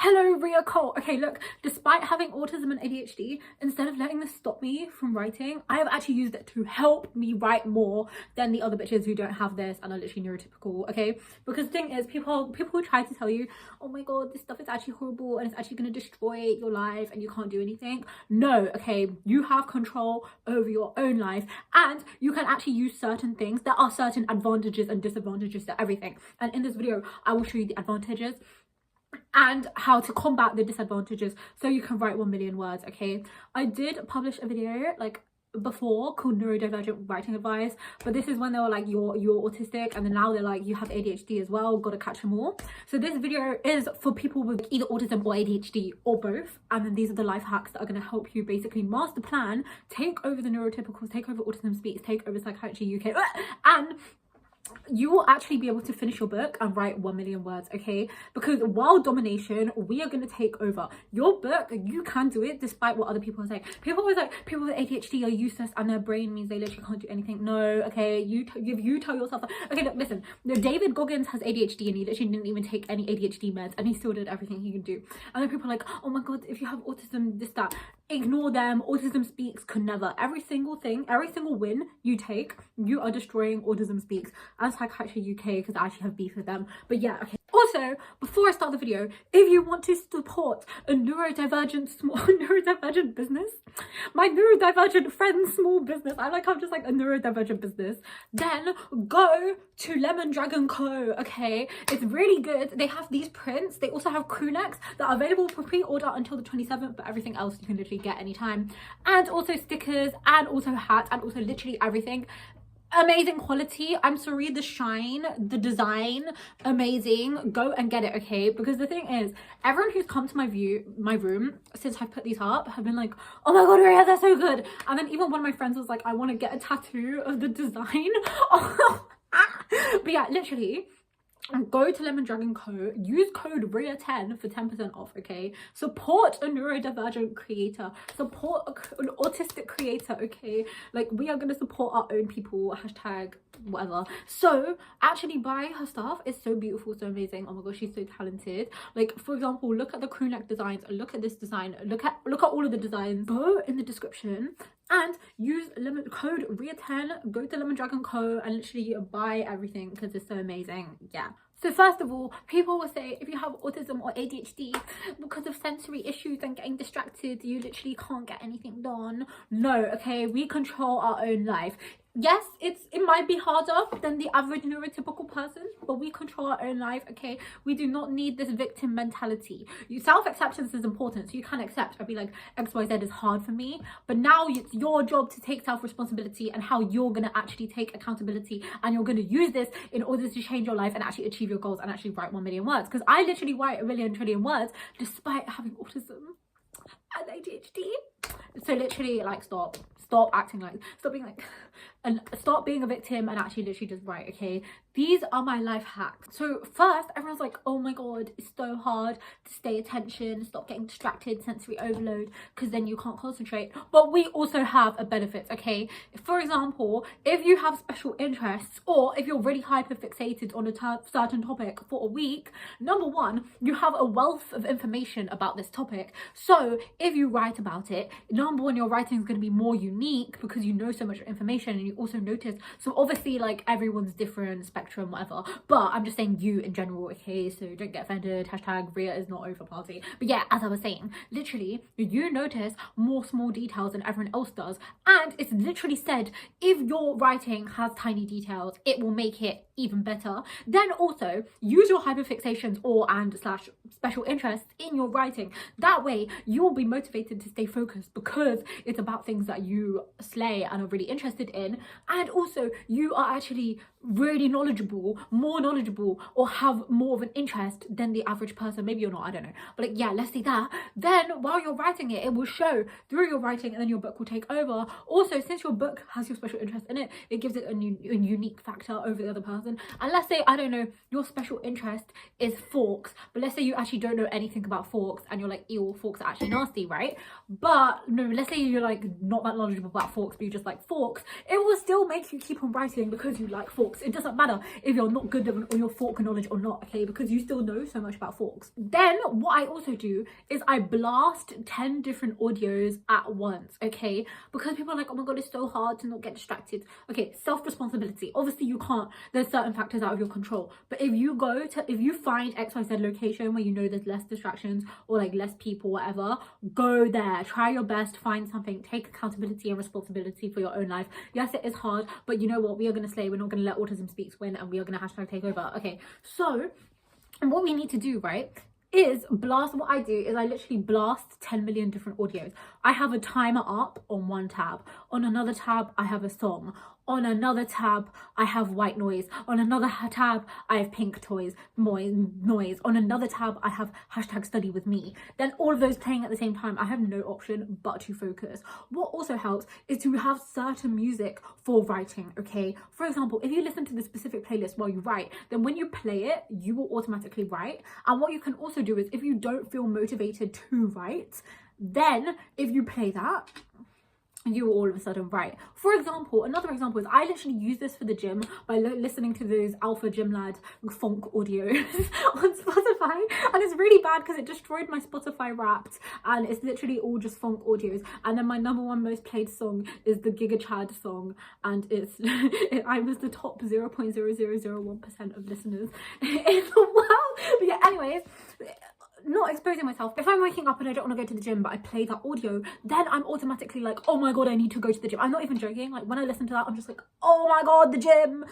Hello, Ria Cole. Okay, look, despite having autism and ADHD, instead of letting this stop me from writing, I have actually used it to help me write more than the other bitches who don't have this and are literally neurotypical, okay? Because the thing is, people will try to tell you, oh my god, this stuff is actually horrible and it's actually going to destroy your life and you can't do anything. No, okay, you have control over your own life and you can actually use certain things. There are certain advantages and disadvantages to everything. And in this video, I will show you the advantages and how to combat the disadvantages so you can write 1 million words. Okay, I did publish a video like before called neurodivergent writing advice, but this is when they were like you're autistic, and then now they're like you have ADHD as well, gotta catch them all. So this video is for people with either autism or ADHD or both, and then these are the life hacks that are going to help you basically master plan, take over the neurotypicals, take over autism speaks, take over psychiatry UK, and you will actually be able to finish your book and write 1 million words. Okay, because while domination, we are going to take over your book. You can do it despite what other people are saying. People always like people with ADHD are useless and their brain means they literally can't do anything. No, okay, you tell yourself that. Okay, look, listen, David Goggins has ADHD and he literally didn't even take any ADHD meds and he still did everything he can do. And then people are like, oh my god, if you have autism, this, that, ignore them. Autism speaks could never. Every single thing, every single win you take, you are destroying autism speaks and psychiatry UK, because I actually have beef with them. But yeah, okay. Also, before I start the video, if you want to support a neurodivergent business, my neurodivergent friend's small business, I'm just like a neurodivergent business, then go to Lemon Dragon Co. Okay, it's really good. They have these prints. They also have crew necks that are available for pre-order until the 27th, but everything else you can literally get anytime. And also stickers, and also hats, and also literally everything. Amazing quality. I'm sorry, the shine, the design, amazing. Go and get it, okay? Because the thing is, everyone who's come to my room since I put these up have been like, oh my god, Ria, they're so good. And then even one of my friends was like, I want to get a tattoo of the design. But yeah, literally, go to Lemon Dragon Co. Use code RIA10 for 10% off, okay? Support a neurodivergent creator. Support an autistic creator, okay? Like, we are going to support our own people, hashtag whatever. So, actually buy her stuff. It's so beautiful, so amazing. Oh my gosh, she's so talented. Like, for example, look at the crew neck designs. Look at this design. Look at all of the designs. Go in the description and use code RIA10. Go to Lemon Dragon Co. and literally buy everything because it's so amazing. Yeah. So first of all, people will say if you have autism or ADHD, because of sensory issues and getting distracted, you literally can't get anything done. No, okay, we control our own life. Yes, it might be harder than the average neurotypical person, but we control our own life, okay? We do not need this victim mentality. Self-acceptance is important, so you can accept and be like, XYZ is hard for me, but now it's your job to take self-responsibility and how you're going to actually take accountability, and you're going to use this in order to change your life and actually achieve your goals and actually write 1 million words. Because I literally write 1 million trillion words despite having autism and ADHD. So literally, like, stop acting like, stop being like, and stop being a victim and actually literally just write, okay? These are my life hacks. So first, everyone's like, oh my god, it's so hard to stay attention, stop getting distracted, sensory overload, because then you can't concentrate. But we also have a benefit, okay? For example, if you have special interests, or if you're really hyperfixated on a certain topic for a week, number one, you have a wealth of information about this topic. So if you write about it, number one, your writing is going to be more unique because you know so much information, and you also notice. So obviously, like, everyone's different, spectrum, whatever, but I'm just saying you in general, okay? So don't get offended, hashtag Ria is not over party. But yeah, as I was saying, literally you notice more small details than everyone else does, and it's literally said if your writing has tiny details, it will make it even better. Then also use your hyperfixations and special interests in your writing. That way you'll be motivated to stay focused because it's about things that you slay and are really interested in, and also you are actually really knowledgeable, more knowledgeable, or have more of an interest than the average person. Maybe you're not, I don't know, but like, yeah, let's say that. Then while you're writing it, it will show through your writing, and then your book will take over. Also, since your book has your special interest in it, it gives it a unique factor over the other person. And let's say, I don't know, your special interest is forks, but let's say you actually don't know anything about forks and you're like, ew, forks are actually nasty, right? But no, let's say you're like not that knowledgeable about forks, but you just like forks, it will still make you keep on writing because you like forks. forks. It doesn't matter if you're not good on your fork knowledge or not, okay, because you still know so much about forks. Then what I also do is I blast 10 different audios at once, okay, because people are like, oh my god, it's so hard to not get distracted. Okay, self-responsibility. Obviously you can't, there's certain factors out of your control, but if you find XYZ location where you know there's less distractions or like less people, whatever, go there, try your best, find something, take accountability and responsibility for your own life. Yes, it is hard, but you know what, we are going to slay. We're not going to let autism speaks win, and we are going to hashtag take over. Okay, so what we need to do, right, is blast. What I do is I literally blast 10 million different audios. I have a timer up on one tab, on another tab I have a song, on another tab I have white noise, on another tab I have pink noise, on another tab I have hashtag study with me. Then all of those playing at the same time, I have no option but to focus. What also helps is to have certain music for writing, okay? For example, if you listen to the specific playlist while you write, then when you play it, you will automatically write. And what you can also do is, if you don't feel motivated to write, then if you play that, you will all of a sudden write. For example, another example is I literally use this for the gym by listening to those alpha gym lad funk audios on Spotify, and it's really bad because it destroyed my Spotify Wrapped, and it's literally all just funk audios. And then my number one most played song is the Giga Chad song, and I was the top 0.0001% of listeners in the world. But yeah, anyways, not exposing myself. If I'm waking up and I don't want to go to the gym, but I play that audio, then I'm automatically like, oh my god, I need to go to the gym. I'm not even joking. Like, when I listen to that, I'm just like, oh my god, the gym,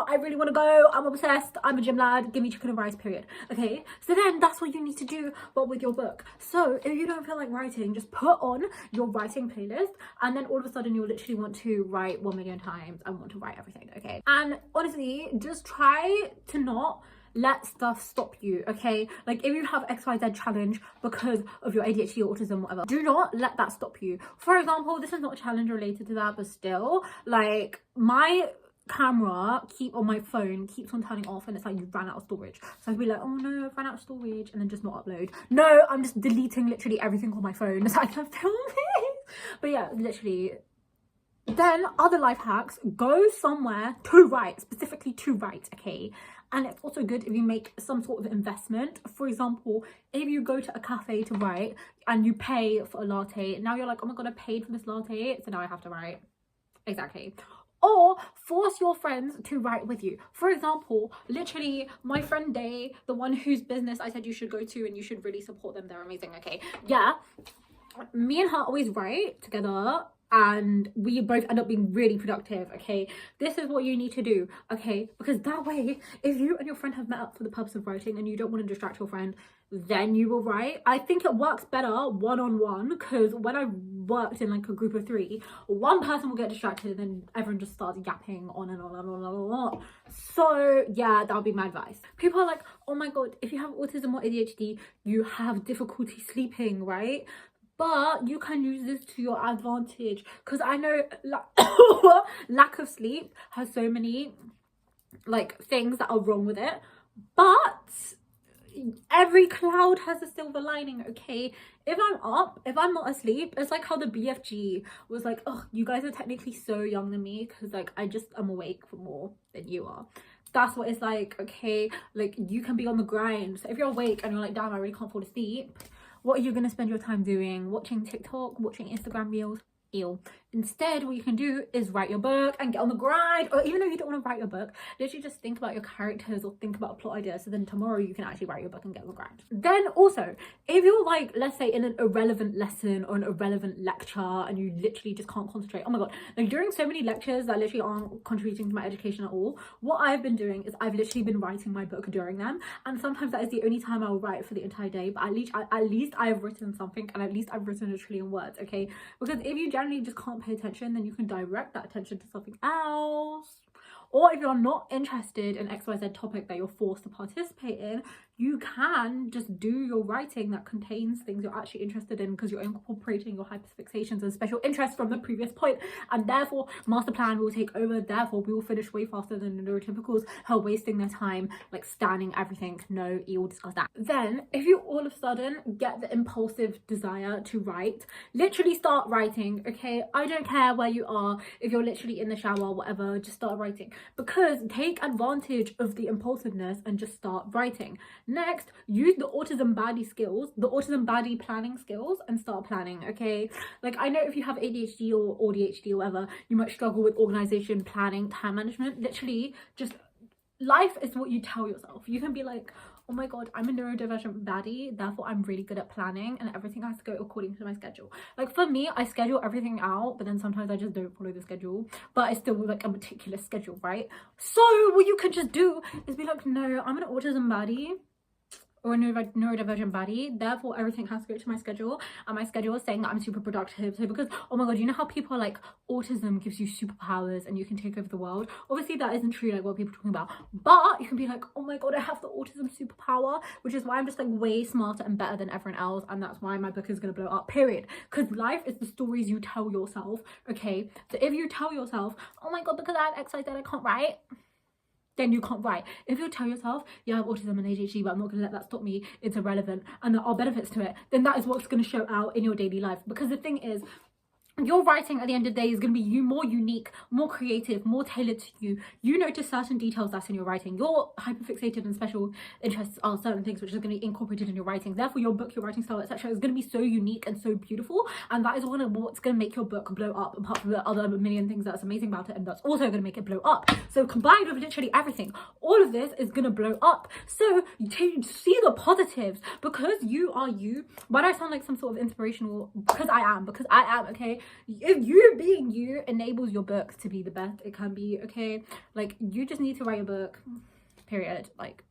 I really want to go. I'm obsessed. I'm a gym lad. Give me chicken and rice, period. Okay, so then that's what you need to do, but with your book. So if you don't feel like writing, just put on your writing playlist, and then all of a sudden you'll literally want to write 1 million times and want to write everything, okay? And honestly, just try to not let stuff stop you, okay? Like, if you have XYZ challenge because of your ADHD or autism, whatever, do not let that stop you. For example, this is not a challenge related to that, but still, like, my camera on my phone keeps on turning off, and it's like, you ran out of storage. So I'd be like, oh no, I've ran out of storage, and then just not upload. No, I'm just deleting literally everything on my phone so I can film it. But yeah, literally. Then other life hacks, go somewhere to write, specifically to write, okay? And it's also good if you make some sort of investment. For example, if you go to a cafe to write and you pay for a latte, now you're like, oh my god, I paid for this latte, so now I have to write. Exactly. Or force your friends to write with you. For example, literally my friend Day, the one whose business I said you should go to and you should really support them, they're amazing, okay? Yeah, me and her always write together, and we both end up being really productive, okay? This is what you need to do, okay? Because that way, if you and your friend have met up for the purpose of writing and you don't want to distract your friend, then you will write. I think it works better one-on-one, because when I worked in like a group of 3, one person will get distracted and then everyone just starts yapping on and on and on and on. So yeah, that would be my advice. People are like, oh my god, if you have autism or ADHD, you have difficulty sleeping, right? But you can use this to your advantage, because I know lack of sleep has so many like things that are wrong with it, but every cloud has a silver lining, okay? If I'm up, if I'm not asleep, it's like how the BFG was like, oh, you guys are technically so young than me, because like I just am awake for more than you are. That's what it's like, okay? Like, you can be on the grind. So if you're awake and you're like, damn, I really can't fall asleep, what are you going to spend your time doing? Watching TikTok, watching Instagram reels? Ew. Instead, what you can do is write your book and get on the grind. Or even though you don't want to write your book, literally just think about your characters or think about a plot idea, so then tomorrow you can actually write your book and get on the grind. Then also, if you're like, let's say in an irrelevant lesson or an irrelevant lecture and you literally just can't concentrate, oh my god, like during so many lectures that literally aren't contributing to my education at all, what I've been doing is I've literally been writing my book during them, and sometimes that is the only time I will write for the entire day, but at least I have written something, and at least I've written a trillion words, okay? Because if you generally just can't pay attention, then you can direct that attention to something else. Or if you're not interested in XYZ topic that you're forced to participate in, you can just do your writing that contains things you're actually interested in, because you're incorporating your hyperfixations and special interests from the previous point, and therefore master plan will take over. Therefore we will finish way faster than the neurotypicals who are wasting their time like scanning everything. No, we'll discuss that. Then if you all of a sudden get the impulsive desire to write, literally start writing, okay? I don't care where you are, if you're literally in the shower, whatever, just start writing, because take advantage of the impulsiveness and just start writing. Next, use the autism baddie skills, the autism baddie planning skills, and start planning, okay? Like, I know if you have ADHD or ADHD or whatever, you might struggle with organization, planning, time management. Literally, just life is what you tell yourself. You can be like, oh my god, I'm a neurodivergent baddie, therefore I'm really good at planning and everything has to go according to my schedule. Like for me, I schedule everything out, but then sometimes I just don't follow the schedule, but I still like a meticulous schedule, right? So what you can just do is be like, no, I'm an autism baddie or a neurodivergent baddie, therefore everything has to go to my schedule, and my schedule is saying that I'm super productive. So because, oh my god, you know how people are like, autism gives you superpowers and you can take over the world? Obviously that isn't true, like what people are talking about, but you can be like, oh my god, I have the autism superpower, which is why I'm just like way smarter and better than everyone else, and that's why my book is gonna blow up, period. Because life is the stories you tell yourself, okay? So if you tell yourself, oh my god, because I have XYZ, I can't write, then you can't write. If you tell yourself, yeah, I have autism and ADHD, but I'm not going to let that stop me, it's irrelevant, and there are benefits to it, then that is what's going to show out in your daily life. Because the thing is, your writing at the end of the day is going to be you more unique, more creative, more tailored to you. You notice certain details that's in your writing. Your hyperfixated and special interests are certain things which are going to be incorporated in your writing. Therefore your book, your writing style, etc. is going to be so unique and so beautiful, and that is one of what's going to make your book blow up, apart from the other million things that's amazing about it, and that's also going to make it blow up. So combined with literally everything, all of this is going to blow up. So you see the positives, because you are you. Why do I sound like some sort of inspirational? Because I am, okay? If you being you enables your book to be the best it can be, okay? Like, you just need to write a book, period. Like,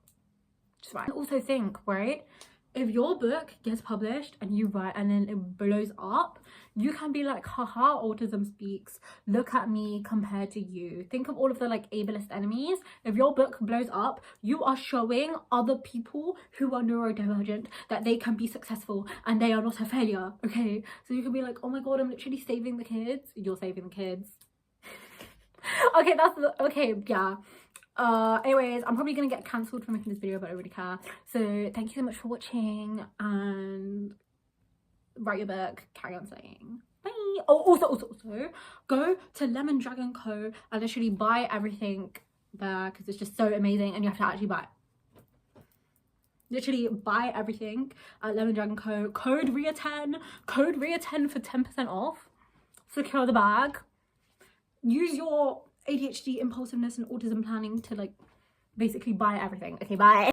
just write. Also think, right, if your book gets published and you write and then it blows up, you can be like, haha, autism speaks, look at me compared to you. Think of all of the like ableist enemies. If your book blows up, you are showing other people who are neurodivergent that they can be successful and they are not a failure, okay? So you can be like, oh my god, I'm literally saving the kids. You're saving the kids. Okay, okay, yeah. Anyways, I'm probably gonna get cancelled for making this video, but I don't really care. So thank you so much for watching, and write your book, carry on studying. Bye. Oh, also go to Lemon Dragon Co and literally buy everything there, because it's just so amazing, and you have to actually buy it. Literally buy everything at Lemon Dragon Co. Code RIA10 for 10% off. Secure the bag. Use your ADHD, impulsiveness and autism planning to like basically buy everything. Okay, bye.